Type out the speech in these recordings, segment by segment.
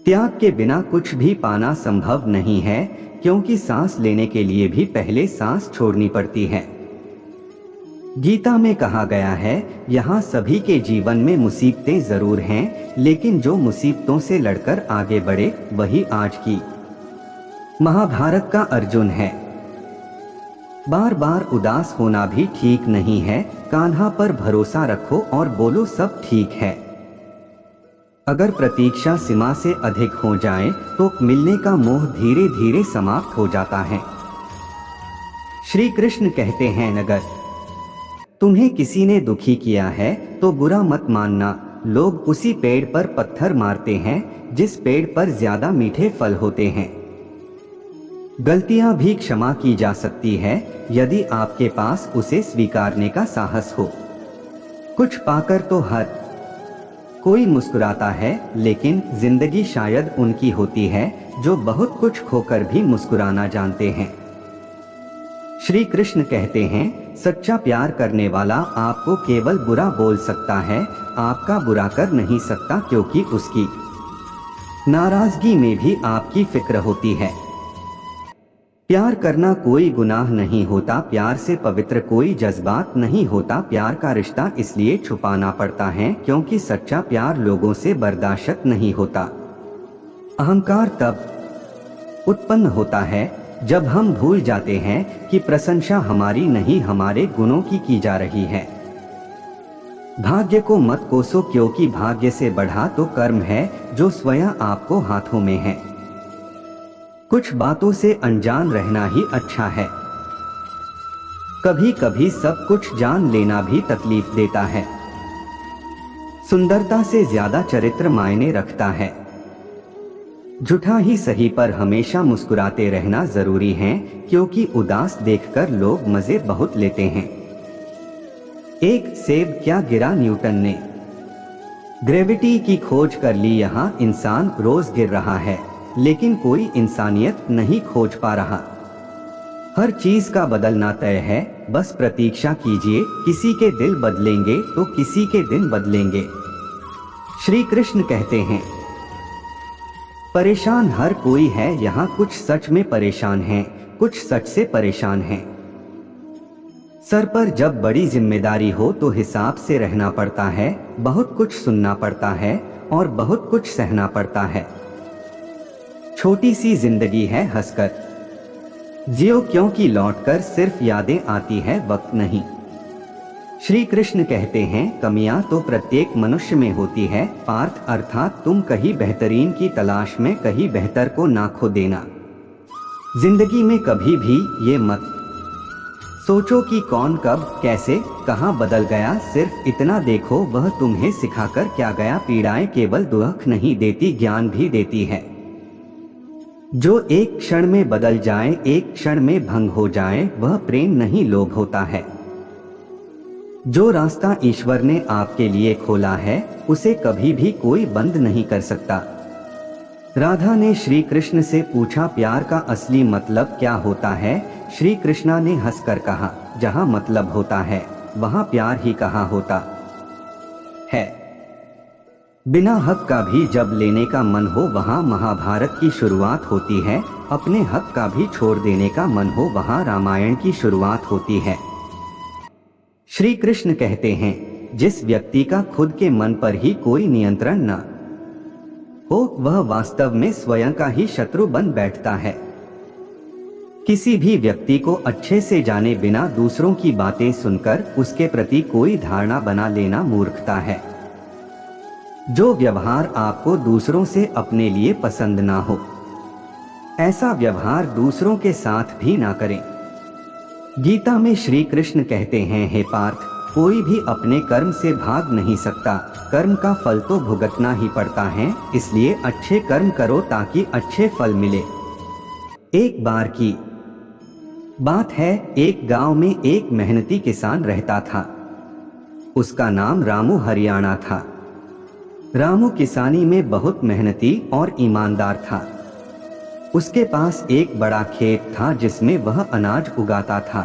त्याग के बिना कुछ भी पाना संभव नहीं है, क्योंकि सांस लेने के लिए भी पहले सांस छोड़नी पड़ती है। गीता में कहा गया है, यहाँ सभी के जीवन में मुसीबतें जरूर हैं, लेकिन जो मुसीबतों से लड़कर आगे बढ़े वही आज की महाभारत का अर्जुन है। बार बार उदास होना भी ठीक नहीं है। कान्हा पर भरोसा रखो और बोलो सब ठीक है। अगर प्रतीक्षा सीमा से अधिक हो जाए तो मिलने का मोह धीरे धीरे समाप्त हो जाता है। श्री कृष्ण कहते हैं, अगर तुम्हें किसी ने दुखी किया है तो बुरा मत मानना। लोग उसी पेड़ पर पत्थर मारते हैं जिस पेड़ पर ज्यादा मीठे फल होते हैं। गलतियां भी क्षमा की जा सकती है यदि आपके पास उसे स्वीकारने का साहस हो। कुछ पाकर तो हर कोई मुस्कुराता है, लेकिन जिंदगी शायद उनकी होती है जो बहुत कुछ खोकर भी मुस्कुराना जानते हैं। श्री कृष्ण कहते हैं, सच्चा प्यार करने वाला आपको केवल बुरा बोल सकता है, आपका बुरा कर नहीं सकता, क्योंकि उसकी नाराजगी में भी आपकी फिक्र होती है। प्यार करना कोई गुनाह नहीं होता, प्यार से पवित्र कोई जज्बात नहीं होता। प्यार का रिश्ता इसलिए छुपाना पड़ता है क्योंकि सच्चा प्यार लोगों से बर्दाश्त नहीं होता। अहंकार तब उत्पन्न होता है जब हम भूल जाते हैं कि प्रशंसा हमारी नहीं हमारे गुणों की जा रही है। भाग्य को मत कोसो, क्योंकि भाग्य से बढ़ा तो कर्म है जो स्वयं आपको हाथों में है। कुछ बातों से अनजान रहना ही अच्छा है। कभी कभी सब कुछ जान लेना भी तकलीफ देता है। सुंदरता से ज्यादा चरित्र मायने रखता है। झूठा ही सही पर हमेशा मुस्कुराते रहना जरूरी है, क्योंकि उदास देखकर लोग मजे बहुत लेते हैं। एक सेब क्या गिरा न्यूटन ने। ग्रेविटी की खोज कर ली, यहाँ इंसान रोज गिर रहा है, लेकिन कोई इंसानियत नहीं खोज पा रहा। हर चीज का बदलना तय है, बस प्रतीक्षा कीजिए। किसी के दिल बदलेंगे तो किसी के दिन बदलेंगे। श्री कृष्ण कहते हैं, परेशान हर कोई है, यहाँ कुछ सच में परेशान हैं, कुछ सच से परेशान हैं। सर पर जब बड़ी जिम्मेदारी हो तो हिसाब से रहना पड़ता है, बहुत कुछ सुनना पड़ता है और बहुत कुछ सहना पड़ता है। छोटी सी जिंदगी है, हंसकर जियो, क्योंकि लौटकर सिर्फ यादें आती है, वक्त नहीं। श्री कृष्ण कहते हैं, कमियां तो प्रत्येक मनुष्य में होती है पार्थ, अर्थात तुम कहीं बेहतरीन की तलाश में कहीं बेहतर को ना खो देना। जिंदगी में कभी भी ये मत सोचो कि कौन कब कैसे कहां बदल गया, सिर्फ इतना देखो वह तुम्हें सिखाकर क्या गया। पीड़ाएं केवल दुख नहीं देती, ज्ञान भी देती है। जो एक क्षण में बदल जाए, एक क्षण में भंग हो जाए, वह प्रेम नहीं लोभ होता है। जो रास्ता ईश्वर ने आपके लिए खोला है उसे कभी भी कोई बंद नहीं कर सकता। राधा ने श्री कृष्ण से पूछा, प्यार का असली मतलब क्या होता है। श्री कृष्णा ने हंसकर कहा, जहां मतलब होता है वहां प्यार ही कहाँ होता है। बिना हक का भी जब लेने का मन हो वहां महाभारत की शुरुआत होती है। अपने हक का भी छोड़ देने का मन हो वहां रामायण की शुरुआत होती है। श्री कृष्ण कहते हैं, जिस व्यक्ति का खुद के मन पर ही कोई नियंत्रण न हो वह वास्तव में स्वयं का ही शत्रु बन बैठता है। किसी भी व्यक्ति को अच्छे से जाने बिना दूसरों की बातें सुनकर उसके प्रति कोई धारणा बना लेना मूर्खता है। जो व्यवहार आपको दूसरों से अपने लिए पसंद ना हो, ऐसा व्यवहार दूसरों के साथ भी ना करें। गीता में श्री कृष्ण कहते हैं, हे पार्थ, कोई भी अपने कर्म से भाग नहीं सकता, कर्म का फल तो भुगतना ही पड़ता है, इसलिए अच्छे कर्म करो ताकि अच्छे फल मिले। एक बार की बात है, एक गांव में एक मेहनती किसान रहता था। उसका नाम रामू हरियाणा था। रामू किसानी में बहुत मेहनती और ईमानदार था। उसके पास एक बड़ा खेत था जिसमें वह अनाज उगाता था।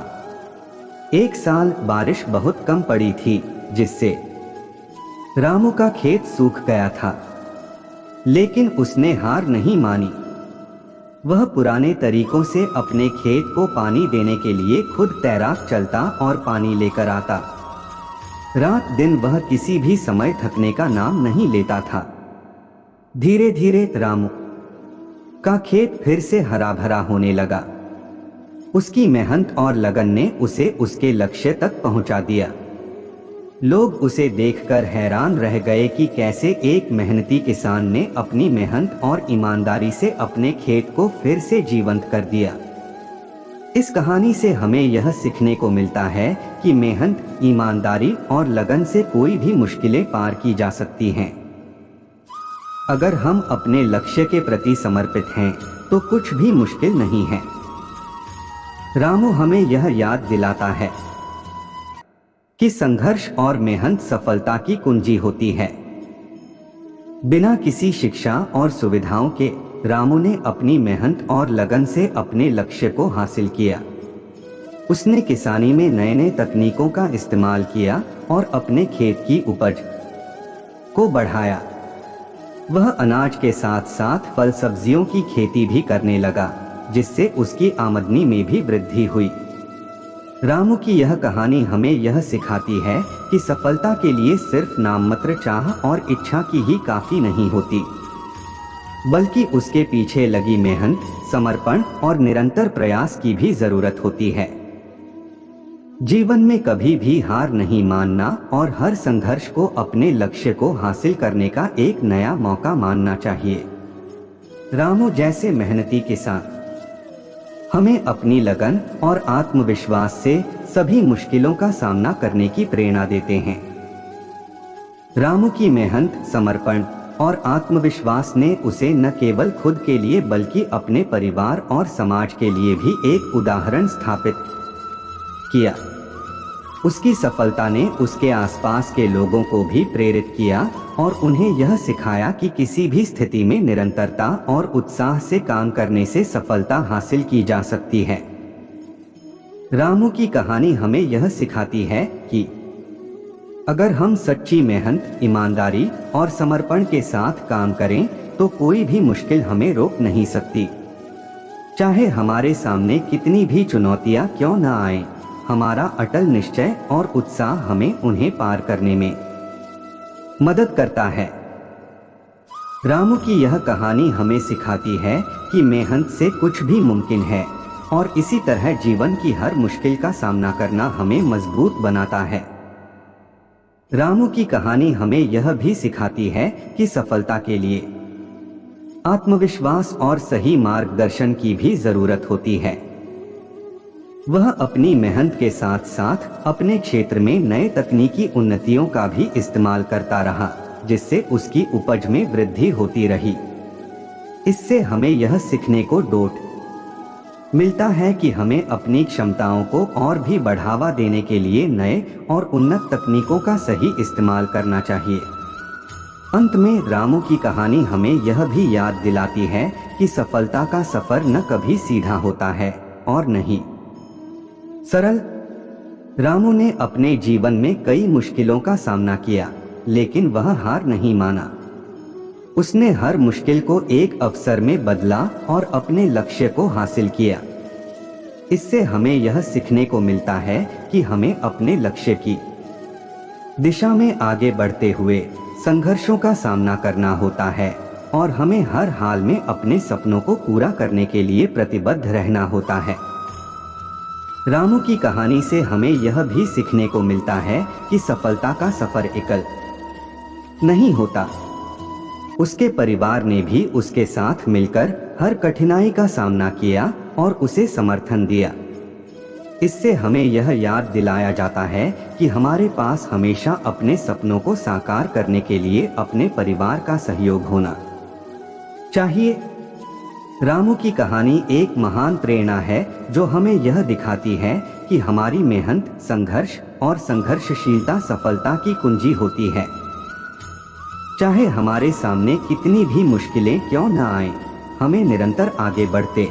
एक साल बारिश बहुत कम पड़ी थी, जिससे रामू का खेत सूख गया था। लेकिन उसने हार नहीं मानी। वह पुराने तरीकों से अपने खेत को पानी देने के लिए खुद तैराक चलता और पानी लेकर आता। रात दिन वह किसी भी समय थकने का नाम नहीं लेता था। धीरे धीरे रामू का खेत फिर से हरा भरा होने लगा। उसकी मेहनत और लगन ने उसे उसके लक्ष्य तक पहुंचा दिया। लोग उसे देखकर हैरान रह गए कि कैसे एक मेहनती किसान ने अपनी मेहनत और ईमानदारी से अपने खेत को फिर से जीवंत कर दिया। इस कहानी से हमें यह सीखने को मिलता है कि मेहनत, ईमानदारी और लगन से कोई भी मुश्किलें पार की जा सकती हैं। अगर हम अपने लक्ष्य के प्रति समर्पित हैं तो कुछ भी मुश्किल नहीं है। रामू हमें यह याद दिलाता है कि संघर्ष और मेहनत सफलता की कुंजी होती है। बिना किसी शिक्षा और सुविधाओं के रामू ने अपनी मेहनत और लगन से अपने लक्ष्य को हासिल किया। उसने किसानी में नए नए तकनीकों का इस्तेमाल किया और अपने खेत की उपज को बढ़ाया। वह अनाज के साथ साथ फल सब्जियों की खेती भी करने लगा, जिससे उसकी आमदनी में भी वृद्धि हुई। रामू की यह कहानी हमें यह सिखाती है कि सफलता के लिए सिर्फ नाममात्र चाह और इच्छा की ही काफी नहीं होती, बल्कि उसके पीछे लगी मेहनत, समर्पण और निरंतर प्रयास की भी जरूरत होती है। जीवन में कभी भी हार नहीं मानना और हर संघर्ष को अपने लक्ष्य को हासिल करने का एक नया मौका मानना चाहिए। रामू जैसे मेहनती किसान हमें अपनी लगन और आत्मविश्वास से सभी मुश्किलों का सामना करने की प्रेरणा देते हैं। रामू की मेहनत, समर्पण और आत्मविश्वास ने उसे न केवल खुद के लिए बल्कि अपने परिवार और समाज के लिए भी एक उदाहरण स्थापित किया। उसकी सफलता ने उसके आसपास के लोगों को भी प्रेरित किया और उन्हें यह सिखाया कि किसी भी स्थिति में निरंतरता और उत्साह से काम करने से सफलता हासिल की जा सकती है। रामू की कहानी हमें यह सिखाती है कि अगर हम सच्ची मेहनत, ईमानदारी और समर्पण के साथ काम करें तो कोई भी मुश्किल हमें रोक नहीं सकती। चाहे हमारे सामने कितनी भी चुनौतियां क्यों न आए, हमारा अटल निश्चय और उत्साह हमें उन्हें पार करने में मदद करता है। रामू की यह कहानी हमें सिखाती है कि मेहनत से कुछ भी मुमकिन है और इसी तरह जीवन की हर मुश्किल का सामना करना हमें मजबूत बनाता है। रामू की कहानी हमें यह भी सिखाती है कि सफलता के लिए आत्मविश्वास और सही मार्गदर्शन की भी जरूरत होती है। वह अपनी मेहनत के साथ साथ अपने क्षेत्र में नए तकनीकी उन्नतियों का भी इस्तेमाल करता रहा, जिससे उसकी उपज में वृद्धि होती रही। इससे हमें यह सीखने को मिलता है कि हमें अपनी क्षमताओं को और भी बढ़ावा देने के लिए नए और उन्नत तकनीकों का सही इस्तेमाल करना चाहिए। अंत में रामू की कहानी हमें यह भी याद दिलाती है कि सफलता का सफर न कभी सीधा होता है और न ही सरल। रामू ने अपने जीवन में कई मुश्किलों का सामना किया, लेकिन वह हार नहीं माना। उसने हर मुश्किल को एक अवसर में बदला और अपने लक्ष्य को हासिल किया। इससे हमें यह सीखने को मिलता है कि हमें अपने लक्ष्य की दिशा में आगे बढ़ते हुए संघर्षों का सामना करना होता है और हमें हर हाल में अपने सपनों को पूरा करने के लिए प्रतिबद्ध रहना होता है। रामू की कहानी से हमें यह भी सीखने को मिलता है कि सफलता का सफर एकल नहीं होता। उसके परिवार ने भी उसके साथ मिलकर हर कठिनाई का सामना किया और उसे समर्थन दिया। इससे हमें यह याद दिलाया जाता है कि हमारे पास हमेशा अपने सपनों को साकार करने के लिए अपने परिवार का सहयोग होना चाहिए। रामू की कहानी एक महान प्रेरणा है जो हमें यह दिखाती है कि हमारी मेहनत, संघर्ष और संघर्षशीलता सफलता की कुंजी होती है। चाहे हमारे सामने कितनी भी मुश्किलें क्यों न आए, हमें निरंतर आगे बढ़ते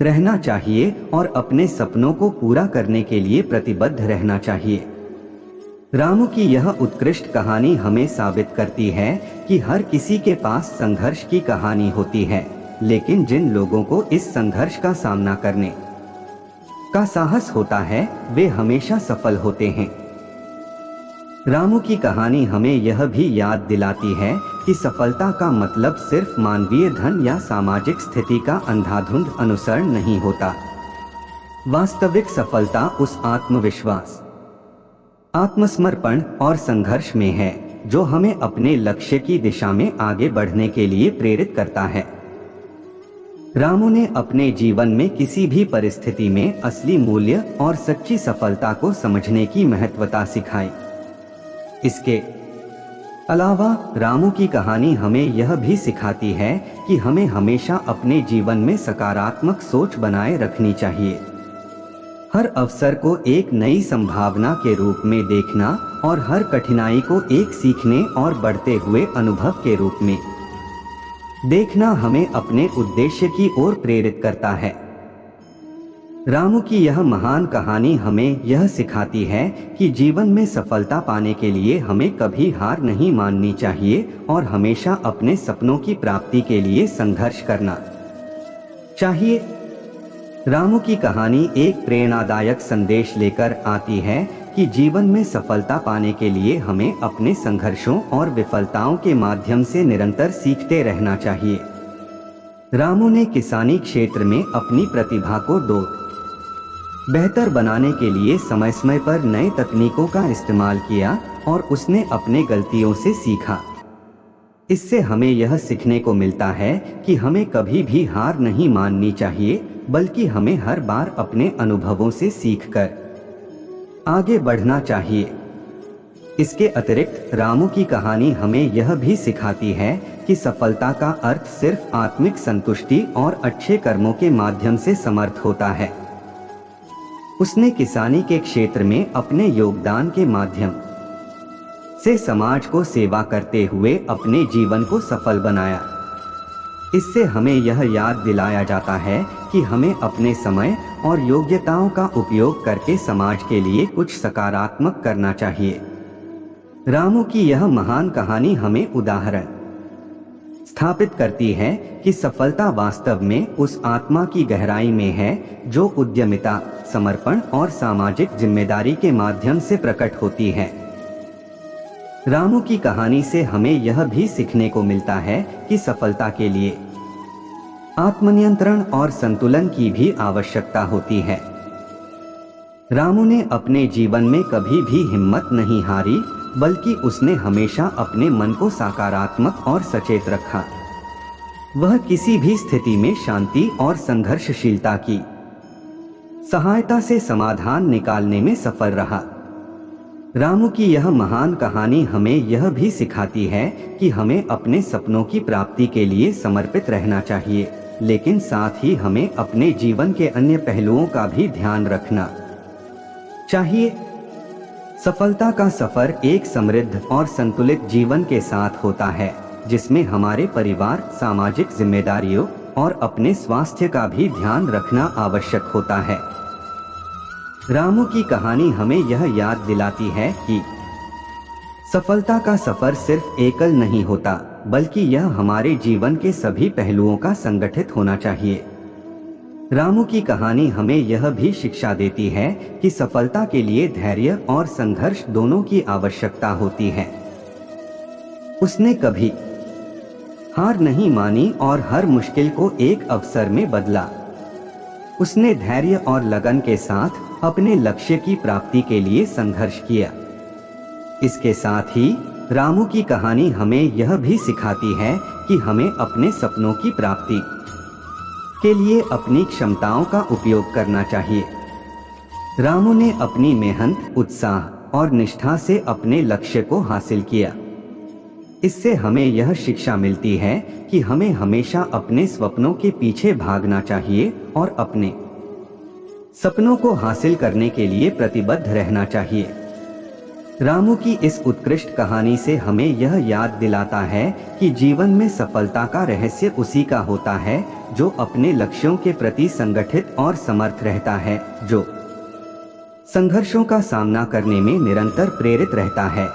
रहना चाहिए और अपने सपनों को पूरा करने के लिए प्रतिबद्ध रहना चाहिए। रामू की यह उत्कृष्ट कहानी हमें साबित करती है कि हर किसी के पास संघर्ष की कहानी होती है, लेकिन जिन लोगों को इस संघर्ष का सामना करने का साहस होता है वे हमेशा सफल होते हैं। रामू की कहानी हमें यह भी याद दिलाती है कि सफलता का मतलब सिर्फ मानवीय धन या सामाजिक स्थिति का अंधाधुंध अनुसरण नहीं होता। वास्तविक सफलता उस आत्मविश्वास, आत्मसमर्पण और संघर्ष में है जो हमें अपने लक्ष्य की दिशा में आगे बढ़ने के लिए प्रेरित करता है। रामू ने अपने जीवन में किसी भी परिस्थिति में असली मूल्य और सच्ची सफलता को समझने की महत्वता सिखाई। इसके अलावा रामू की कहानी हमें यह भी सिखाती है कि हमें हमेशा अपने जीवन में सकारात्मक सोच बनाए रखनी चाहिए। हर अवसर को एक नई संभावना के रूप में देखना और हर कठिनाई को एक सीखने और बढ़ते हुए अनुभव के रूप में देखना हमें अपने उद्देश्य की ओर प्रेरित करता है। रामू की यह महान कहानी हमें यह सिखाती है कि जीवन में सफलता पाने के लिए हमें कभी हार नहीं माननी चाहिए और हमेशा अपने सपनों की प्राप्ति के लिए संघर्ष करना चाहिए। रामू की कहानी एक प्रेरणादायक संदेश लेकर आती है कि जीवन में सफलता पाने के लिए हमें अपने संघर्षों और विफलताओं के माध्यम से निरंतर सीखते रहना चाहिए। रामू ने किसानी क्षेत्र में अपनी प्रतिभा को बेहतर बनाने के लिए समय समय पर नए तकनीकों का इस्तेमाल किया और उसने अपने गलतियों से सीखा। इससे हमें यह सीखने को मिलता है कि हमें कभी भी हार नहीं माननी चाहिए, बल्कि हमें हर बार अपने अनुभवों से सीखकर आगे बढ़ना चाहिए। इसके अतिरिक्त रामू की कहानी हमें यह भी सिखाती है कि सफलता का अर्थ सिर्फ आत्मिक संतुष्टि और अच्छे कर्मों के माध्यम से समर्थ होता है। उसने किसानी के क्षेत्र में अपने योगदान के माध्यम से समाज को सेवा करते हुए अपने जीवन को सफल बनाया। इससे हमें यह याद दिलाया जाता है कि हमें अपने समय और योग्यताओं का उपयोग करके समाज के लिए कुछ सकारात्मक करना चाहिए। रामू की यह महान कहानी हमें उदाहरण स्थापित करती है कि सफलता वास्तव में उस आत्मा की गहराई में है जो उद्यमिता, समर्पण और सामाजिक जिम्मेदारी के माध्यम से प्रकट होती है। रामू की कहानी से हमें यह भी सीखने को मिलता है कि सफलता के लिए आत्मनियंत्रण और संतुलन की भी आवश्यकता होती है। रामू ने अपने जीवन में कभी भी हिम्मत नहीं हारी, बल्कि उसने हमेशा अपने मन को सकारात्मक और सचेत रखा। वह किसी भी स्थिति में शांति और संघर्षशीलता की सहायता से समाधान निकालने में सफल रहा। रामू की यह महान कहानी हमें यह भी सिखाती है कि हमें अपने सपनों की प्राप्ति के लिए समर्पित रहना चाहिए, लेकिन साथ ही हमें अपने जीवन के अन्य पहलुओं का भी ध्यान रखना चाहिए। सफलता का सफर एक समृद्ध और संतुलित जीवन के साथ होता है, जिसमें हमारे परिवार, सामाजिक जिम्मेदारियों और अपने स्वास्थ्य का भी ध्यान रखना आवश्यक होता है। रामू की कहानी हमें यह याद दिलाती है कि सफलता का सफर सिर्फ एकल नहीं होता, बल्कि यह हमारे जीवन के सभी पहलुओं का संगठित होना चाहिए। रामू की कहानी हमें यह भी शिक्षा देती है कि सफलता के लिए धैर्य और संघर्ष दोनों की आवश्यकता होती है। उसने कभी हार नहीं मानी और हर मुश्किल को एक अवसर में बदला। उसने धैर्य और लगन के साथ अपने लक्ष्य की प्राप्ति के लिए संघर्ष किया। इसके साथ ही रामू की कहानी हमें यह भी सिखाती है कि हमें अपने सपनों की प्राप्ति के लिए अपनी क्षमताओं का उपयोग करना चाहिए। रामू ने अपनी मेहनत, उत्साह और निष्ठा से अपने लक्ष्य को हासिल किया। इससे हमें यह शिक्षा मिलती है कि हमें हमेशा अपने सपनों के पीछे भागना चाहिए और अपने सपनों को हासिल करने के लिए प्रतिबद्ध रहना चाहिए। रामू की इस उत्कृष्ट कहानी से हमें यह याद दिलाता है कि जीवन में सफलता का रहस्य उसी का होता है जो अपने लक्ष्यों के प्रति संगठित और समर्थ रहता है, जो संघर्षों का सामना करने में निरंतर प्रेरित रहता है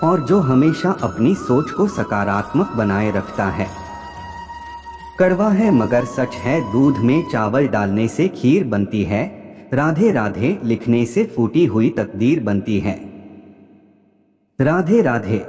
और जो हमेशा अपनी सोच को सकारात्मक बनाए रखता है। कड़वा है मगर सच है, दूध में चावल डालने से खीर बनती है, राधे राधे लिखने से फूटी हुई तकदीर बनती है। राधे राधे।